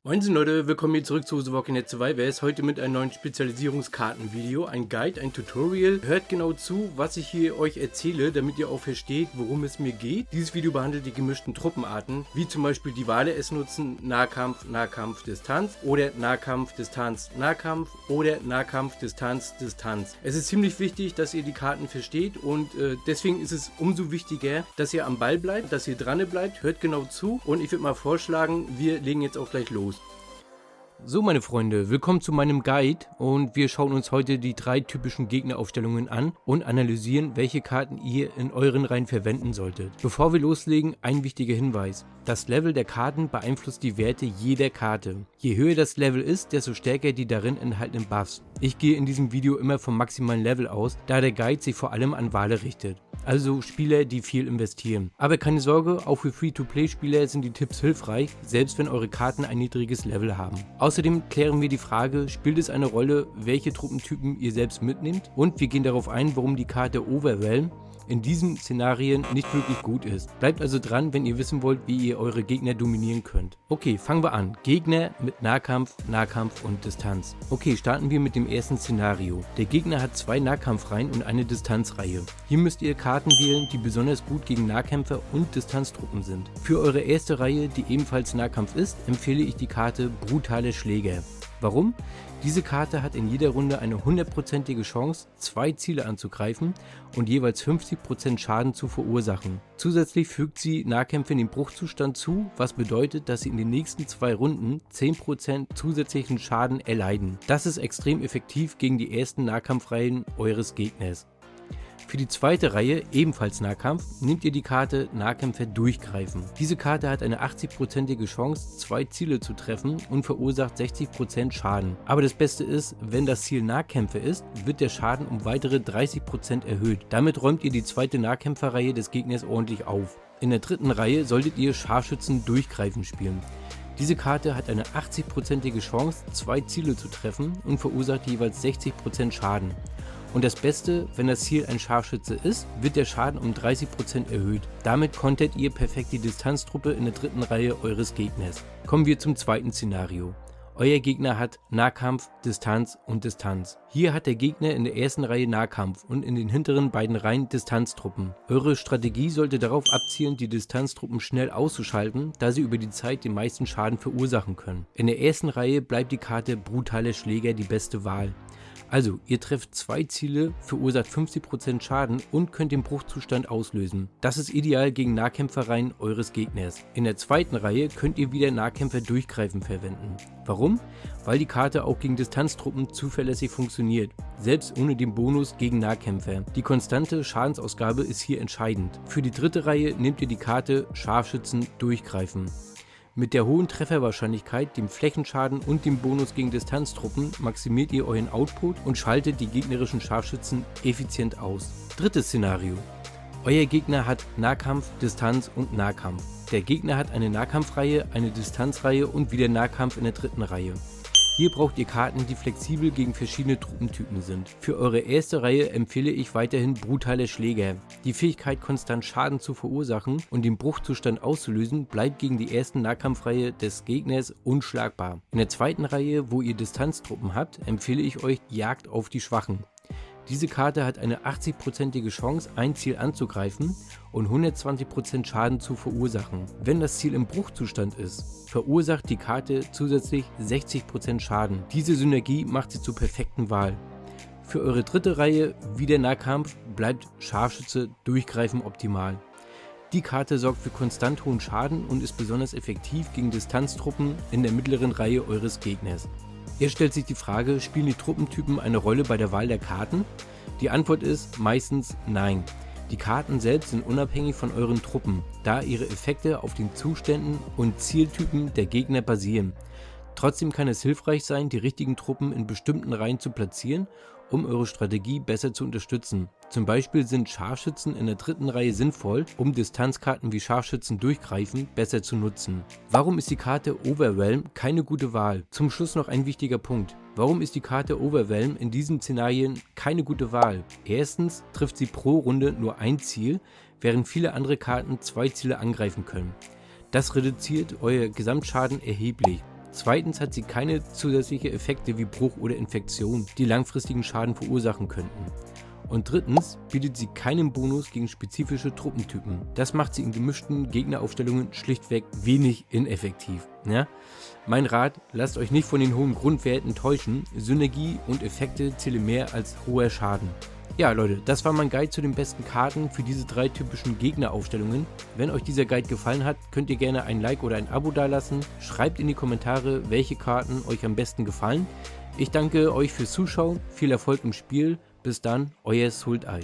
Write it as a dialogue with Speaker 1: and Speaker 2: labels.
Speaker 1: Moinsen Leute, willkommen hier zurück zu The Walking Dead Survivors. Heute mit einem neuen Spezialisierungskartenvideo, ein Guide, ein Tutorial. Hört genau zu, was ich hier euch erzähle, damit ihr auch versteht, worum es mir geht. Dieses Video behandelt die gemischten Truppenarten, wie zum Beispiel die Wale es nutzen, Nahkampf, Nahkampf, Distanz oder Nahkampf, Distanz, Nahkampf oder Nahkampf, Distanz, Distanz. Es ist ziemlich wichtig, dass ihr die Karten versteht und deswegen ist es umso wichtiger, dass ihr am Ball bleibt, dass ihr dran bleibt. Hört genau zu und ich würde mal vorschlagen, wir legen jetzt auch gleich los. So meine Freunde, willkommen zu meinem Guide und wir schauen uns heute die 3 typischen Gegneraufstellungen an und analysieren, welche Karten ihr in euren Reihen verwenden solltet. Bevor wir loslegen, ein wichtiger Hinweis. Das Level der Karten beeinflusst die Werte jeder Karte. Je höher das Level ist, desto stärker die darin enthaltenen Buffs. Ich gehe in diesem Video immer vom maximalen Level aus, da der Guide sich vor allem an Wale richtet. Also Spieler, die viel investieren. Aber keine Sorge, auch für Free-to-Play-Spieler sind die Tipps hilfreich, selbst wenn eure Karten ein niedriges Level haben. Außerdem klären wir die Frage, spielt es eine Rolle, welche Truppentypen ihr selbst mitnehmt? Und wir gehen darauf ein, warum die Karte Overwhelm in diesen Szenarien nicht wirklich gut ist. Bleibt also dran, wenn ihr wissen wollt, wie ihr eure Gegner dominieren könnt. Okay, fangen wir an. Gegner mit Nahkampf, Nahkampf und Distanz. Okay, starten wir mit dem ersten Szenario. Der Gegner hat 2 Nahkampfreihen und eine Distanzreihe. Hier müsst ihr Karten wählen, die besonders gut gegen Nahkämpfer und Distanztruppen sind. Für eure erste Reihe, die ebenfalls Nahkampf ist, empfehle ich die Karte Brutale Schläger. Warum? Diese Karte hat in jeder Runde eine 100%ige Chance, 2 Ziele anzugreifen und jeweils 50% Schaden zu verursachen. Zusätzlich fügt sie Nahkämpfern den Bruchzustand zu, was bedeutet, dass sie in den nächsten 2 Runden 10% zusätzlichen Schaden erleiden. Das ist extrem effektiv gegen die ersten Nahkampfreihen eures Gegners. Für die zweite Reihe, ebenfalls Nahkampf, nehmt ihr die Karte Nahkämpfer durchgreifen. Diese Karte hat eine 80%ige Chance, 2 Ziele zu treffen und verursacht 60% Schaden. Aber das Beste ist, wenn das Ziel Nahkämpfer ist, wird der Schaden um weitere 30% erhöht. Damit räumt ihr die zweite Nahkämpferreihe des Gegners ordentlich auf. In der dritten Reihe solltet ihr Scharfschützen durchgreifen spielen. Diese Karte hat eine 80%ige Chance, 2 Ziele zu treffen und verursacht jeweils 60% Schaden. Und das Beste, wenn das Ziel ein Scharfschütze ist, wird der Schaden um 30% erhöht. Damit kontert ihr perfekt die Distanztruppe in der dritten Reihe eures Gegners. Kommen wir zum zweiten Szenario. Euer Gegner hat Nahkampf, Distanz und Distanz. Hier hat der Gegner in der ersten Reihe Nahkampf und in den hinteren beiden Reihen Distanztruppen. Eure Strategie sollte darauf abzielen, die Distanztruppen schnell auszuschalten, da sie über die Zeit den meisten Schaden verursachen können. In der ersten Reihe bleibt die Karte Brutale Schläger die beste Wahl. Also, ihr trefft 2 Ziele, verursacht 50% Schaden und könnt den Bruchzustand auslösen. Das ist ideal gegen Nahkämpferreihen eures Gegners. In der zweiten Reihe könnt ihr wieder Nahkämpfer durchgreifen verwenden. Warum? Weil die Karte auch gegen Distanztruppen zuverlässig funktioniert, selbst ohne den Bonus gegen Nahkämpfer. Die konstante Schadensausgabe ist hier entscheidend. Für die dritte Reihe nehmt ihr die Karte Scharfschützen durchgreifen. Mit der hohen Trefferwahrscheinlichkeit, dem Flächenschaden und dem Bonus gegen Distanztruppen maximiert ihr euren Output und schaltet die gegnerischen Scharfschützen effizient aus. Drittes Szenario. Euer Gegner hat Nahkampf, Distanz und Nahkampf. Der Gegner hat eine Nahkampfreihe, eine Distanzreihe und wieder Nahkampf in der dritten Reihe. Hier braucht ihr Karten, die flexibel gegen verschiedene Truppentypen sind. Für eure erste Reihe empfehle ich weiterhin Brutale Schläger. Die Fähigkeit, konstant Schaden zu verursachen und den Bruchzustand auszulösen, bleibt gegen die ersten Nahkampfreihe des Gegners unschlagbar. In der zweiten Reihe, wo ihr Distanztruppen habt, empfehle ich euch Jagd auf die Schwachen. Diese Karte hat eine 80%ige Chance, ein Ziel anzugreifen und 120% Schaden zu verursachen. Wenn das Ziel im Bruchzustand ist, verursacht die Karte zusätzlich 60% Schaden. Diese Synergie macht sie zur perfekten Wahl. Für eure dritte Reihe, wieder Nahkampf, bleibt Scharfschütze durchgreifen optimal. Die Karte sorgt für konstant hohen Schaden und ist besonders effektiv gegen Distanztruppen in der mittleren Reihe eures Gegners. Hier stellt sich die Frage, spielen die Truppentypen eine Rolle bei der Wahl der Karten? Die Antwort ist meistens nein. Die Karten selbst sind unabhängig von euren Truppen, da ihre Effekte auf den Zuständen und Zieltypen der Gegner basieren. Trotzdem kann es hilfreich sein, die richtigen Truppen in bestimmten Reihen zu platzieren, um eure Strategie besser zu unterstützen. Zum Beispiel sind Scharfschützen in der dritten Reihe sinnvoll, um Distanzkarten wie Scharfschützen durchgreifen besser zu nutzen. Warum ist die Karte Overwhelm keine gute Wahl? Zum Schluss noch ein wichtiger Punkt. Warum ist die Karte Overwhelm in diesen Szenarien keine gute Wahl? Erstens trifft sie pro Runde nur ein Ziel, während viele andere Karten 2 Ziele angreifen können. Das reduziert euer Gesamtschaden erheblich. Zweitens hat sie keine zusätzlichen Effekte wie Bruch oder Infektion, die langfristigen Schaden verursachen könnten. Und drittens bietet sie keinen Bonus gegen spezifische Truppentypen. Das macht sie in gemischten Gegneraufstellungen schlichtweg wenig ineffektiv. Ja? Mein Rat, lasst euch nicht von den hohen Grundwerten täuschen, Synergie und Effekte zählen mehr als hoher Schaden. Ja Leute, das war mein Guide zu den besten Karten für diese 3 typischen Gegneraufstellungen. Wenn euch dieser Guide gefallen hat, könnt ihr gerne ein Like oder ein Abo dalassen. Schreibt in die Kommentare, welche Karten euch am besten gefallen. Ich danke euch fürs Zuschauen, viel Erfolg im Spiel. Bis dann, euer Sultai.